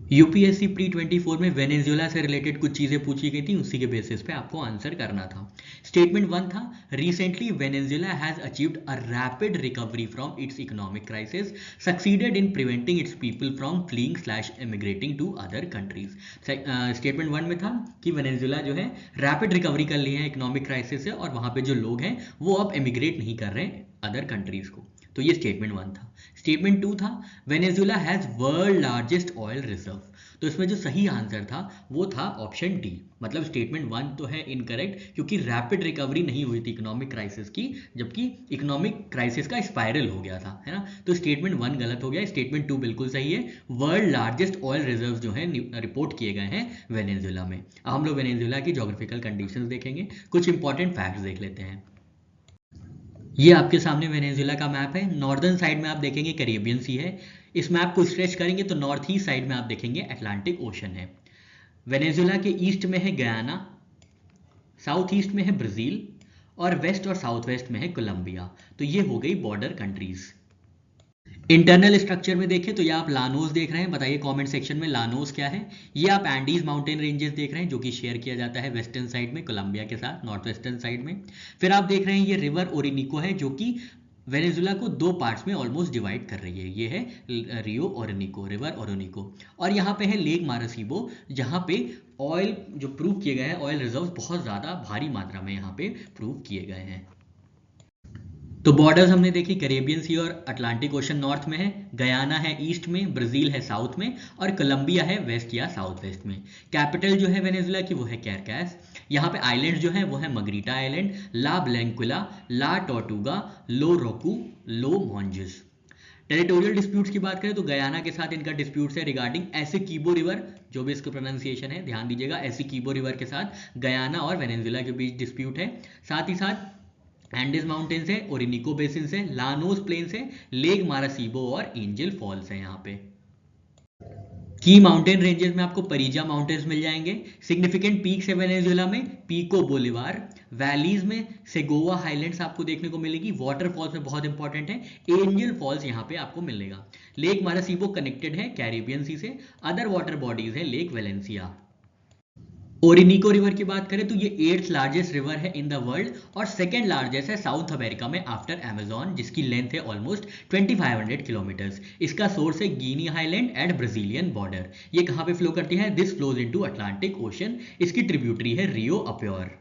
UPSC pre 24 में Venezuela से related कुछ चीजें पूछी गई थी, उसी के बेसिस पे आपको आंसर करना था। स्टेटमेंट वन था, recently Venezuela has achieved a rapid recovery from its economic crisis, succeeded in preventing its people from fleeing slash emigrating to other countries. Statement one में था कि वेनेजुएला जो है रैपिड रिकवरी कर ली है इकोनॉमिक क्राइसिस से, और वहां पे जो लोग हैं वो अब इमिग्रेट नहीं कर रहे हैं अदर कंट्रीज को। तो ये स्टेटमेंट वन था। स्टेटमेंट टू था, Venezuela has world largest oil reserve. तो इसमें जो सही आंसर था वो था ऑप्शन डी, मतलब स्टेटमेंट वन तो है इनकरेक्ट, क्योंकि रैपिड रिकवरी नहीं हुई थी इकोनॉमिक क्राइसिस की, जबकि इकोनॉमिक क्राइसिस का स्पाइरल हो गया था, है ना। तो स्टेटमेंट वन गलत हो गया, स्टेटमेंट टू बिल्कुल सही है। वर्ल्ड लार्जेस्ट ऑयल रिजर्व जो है रिपोर्ट किए गए हैं वेनेजुएला में। अब हम लोग वेनेजुएला की जोग्राफिकल कंडीशंस देखेंगे, कुछ इंपॉर्टेंट फैक्ट्स देख लेते हैं। ये आपके सामने वेनेजुएला का मैप है। नॉर्दर्न साइड में आप देखेंगे कैरेबियन सी है। इस मैप को स्ट्रेच करेंगे तो नॉर्थ ईस्ट साइड में आप देखेंगे अटलांटिक ओशन है। वेनेजुएला के ईस्ट में है गयाना, साउथ ईस्ट में है ब्राजील, और वेस्ट और साउथ वेस्ट में है कोलंबिया। तो ये हो गई बॉर्डर कंट्रीज। इंटरनल स्ट्रक्चर में देखें तो ये आप लानोस देख रहे हैं, बताइए कमेंट सेक्शन में लानोस क्या है। ये आप एंडीज माउंटेन रेंजेस देख रहे हैं जो कि शेयर किया जाता है वेस्टर्न साइड में कोलंबिया के साथ, नॉर्थ वेस्टर्न साइड में। फिर आप देख रहे हैं ये रिवर ओरिनिको है जो कि वेनेजुएला को दो पार्ट्स में ऑलमोस्ट डिवाइड कर रही है। ये है रियो ओरिनिको, रिवर ओरिनिको। और यहाँ पे है लेक मारासीबो, जहाँ पे ऑयल जो प्रूव किए गए हैं, ऑयल रिजर्व बहुत ज़्यादा भारी मात्रा में यहाँ पे प्रूव किए गए हैं। तो बॉर्डर्स हमने देखी, कैरेबियन सी और अटलांटिक ओशन नॉर्थ में है, गयाना है ईस्ट में, ब्राजील है साउथ में, और कोलंबिया है वेस्ट या साउथ वेस्ट में। कैपिटल जो है वेनेजुएला की वो है कैरकास। यहाँ पे आइलैंड जो है वो है मग्रीटा आइलैंड, ला ब्लैंक्विला, ला टोर्टुगा, लो रोकू, लो मॉन्जिस। टेरिटोरियल डिस्प्यूट्स की बात करें तो गयाना के साथ इनका डिस्प्यूट्स है रिगार्डिंग एसिकीबो रिवर, जो भी इसका प्रोनाउंसिएशन है ध्यान दीजिएगा, एसिकीबो रिवर के साथ गयाना और वेनेजुएला के बीच डिस्प्यूट है। साथ ही साथ एंडीज माउंटेन्स है, ओरिनिको बेसिन है, लानोस प्लेन्स है, लेक मारासीबो और एंजल फॉल्स है। यहाँ पे की माउंटेन रेंजेस में आपको परिजा माउंटेन्स मिल जाएंगे। सिग्निफिकेंट पीक्स है वेनेजुएला में, पीको बोलिवार। वैलीज में सेगोवा हाईलैंड्स आपको देखने को मिलेगी। वाटरफॉल्स में बहुत इंपॉर्टेंट है एंजल फॉल्स यहाँ पे आपको मिलेगा। लेक मारासीबो कनेक्टेड है कैरिबियन सी से। अदर वाटर बॉडीज है लेक वेलेंसिया। ओरिनिको रिवर की बात करें तो ये 8th लार्जेस्ट रिवर है इन द वर्ल्ड, और सेकेंड लार्जेस्ट है साउथ अमेरिका में आफ्टर अमेजॉन, जिसकी लेंथ है ऑलमोस्ट 2500 किलोमीटर्स। इसका सोर्स है गिनी हाईलैंड एंड ब्राजीलियन बॉर्डर। ये कहाँ पे फ्लो करती है? This flows into Atlantic ocean. इसकी ट्रिब्यूटरी है रियो अप्योर।